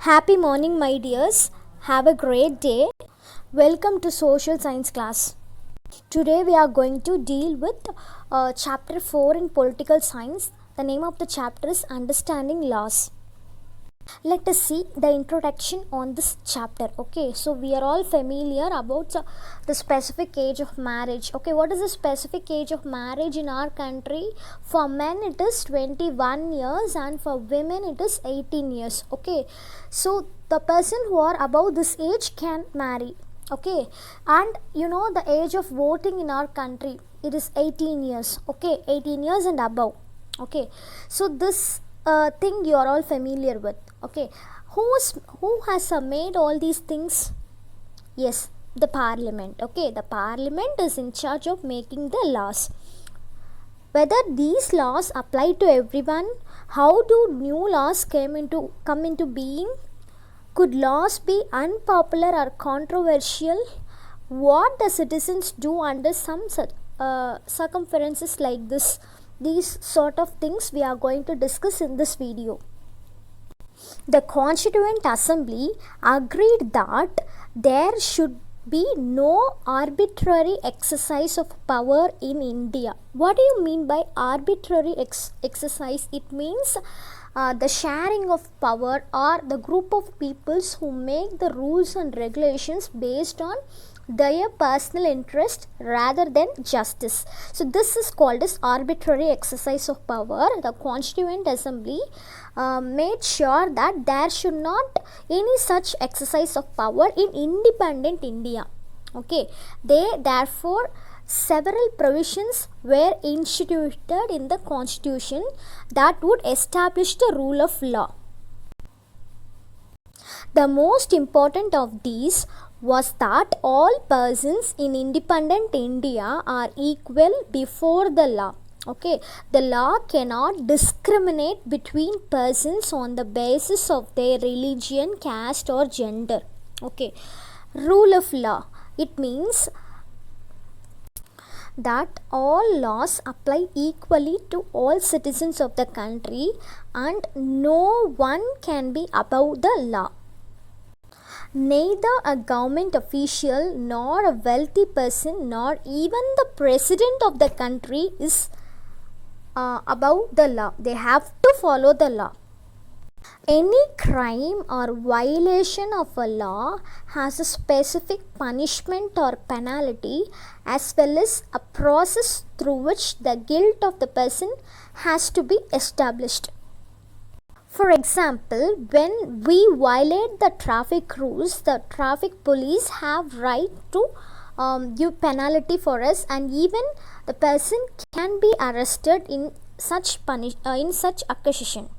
Happy morning, my dears. Have a great day. Welcome to social science class. Today we are going to deal with chapter 4 in political science. The name of the chapter is Understanding Laws. Let us see the introduction on this chapter. Okay, so we are all familiar about the specific age of marriage. Okay, what is the specific age of marriage in our country? For men it is 21 years and for women it is 18 years. Okay, so the person who are above this age can marry. Okay, and you know the age of voting in our country, it is 18 years. Okay, 18 years and above. Okay, so this thing you are all familiar with. Okay, who has made all these things? Yes, the parliament. Okay, the parliament is in charge of making the laws. Whether these laws apply to everyone, how do new laws come into being? Could laws be unpopular or controversial? What the citizens do under some circumstances like this? These sort of things we are going to discuss in this video. The Constituent Assembly agreed that there should be no arbitrary exercise of power in India. What do you mean by arbitrary exercise? It means the sharing of power or the group of peoples who make the rules and regulations based on their personal interest rather than justice. So this is called as arbitrary exercise of power. The Constituent Assembly made sure that there should not any such exercise of power in independent India. Okay, therefore several provisions were instituted in the constitution that would establish the rule of law. The most important of these was that all persons in independent India are equal before the law. Okay, the law cannot discriminate between persons on the basis of their religion, caste or gender. Okay, rule of law, it means that all laws apply equally to all citizens of the country and no one can be above the law. Neither a government official nor a wealthy person nor even the president of the country is above the law. They have to follow the law. Any crime or violation of a law has a specific punishment or penalty as well as a process through which the guilt of the person has to be established. For example, when we violate the traffic rules, the traffic police have right to give penalty for us, and even the person can be arrested in such occasion.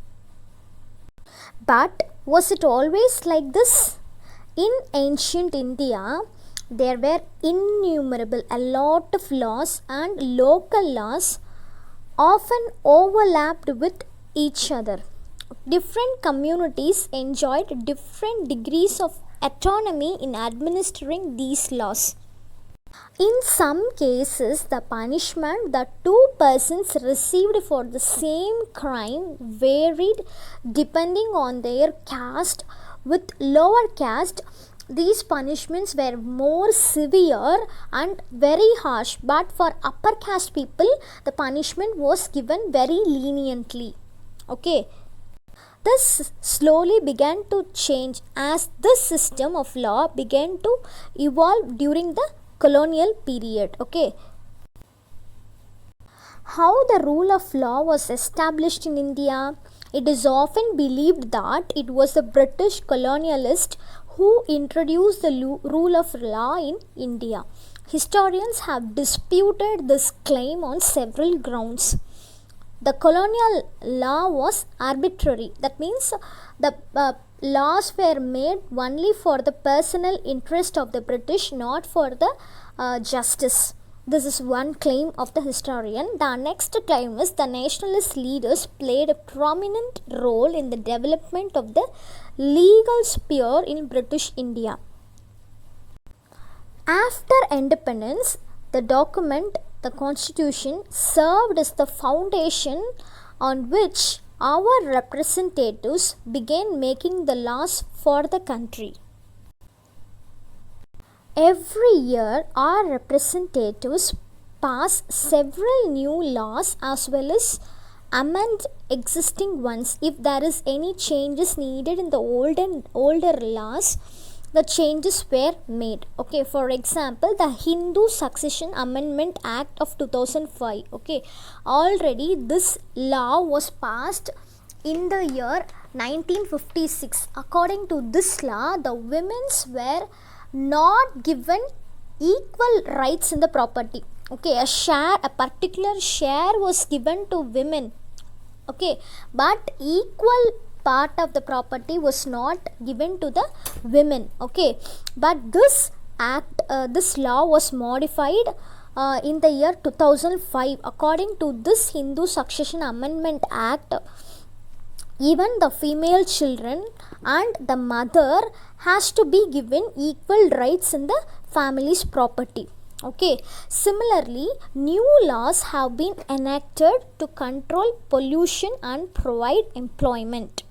But was it always like this? In ancient India, there were innumerable, a lot of laws, and local laws often overlapped with each other. Different communities enjoyed different degrees of autonomy in administering these laws. In some cases, the punishment that two persons received for the same crime varied depending on their caste. With lower caste, these punishments were more severe and very harsh, but for upper caste people, the punishment was given very leniently. Okay. This slowly began to change as this system of law began to evolve during the colonial period. Okay. How the rule of law was established in India? It is often believed that it was the British colonialists who introduced the rule of law in India. Historians have disputed this claim on several grounds. The colonial law was arbitrary. That means the laws were made only for the personal interest of the British, not for the justice. This is one claim of the historian. The next claim is the nationalist leaders played a prominent role in the development of the legal sphere in British India. After independence, the document, the Constitution, served as the foundation on which our representatives began making the laws for the country. Every year, our representatives pass several new laws as well as amend existing ones. If there is any changes needed in the older laws, the changes were made. Okay, for example, the Hindu Succession Amendment Act of 2005. Okay, already this law was passed in the year 1956. According to this law, the women's were not given equal rights in the property. Okay, a particular share was given to women. Okay, but equal part of the property was not given to the women. Okay, but this act, this law was modified in the year 2005. According to this Hindu Succession Amendment Act, even the female children and the mother has to be given equal rights in the family's property. Okay, similarly, new laws have been enacted to control pollution and provide employment.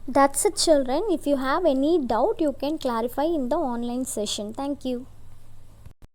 That's it, children. If you have any doubt, you can clarify in the online session. Thank you.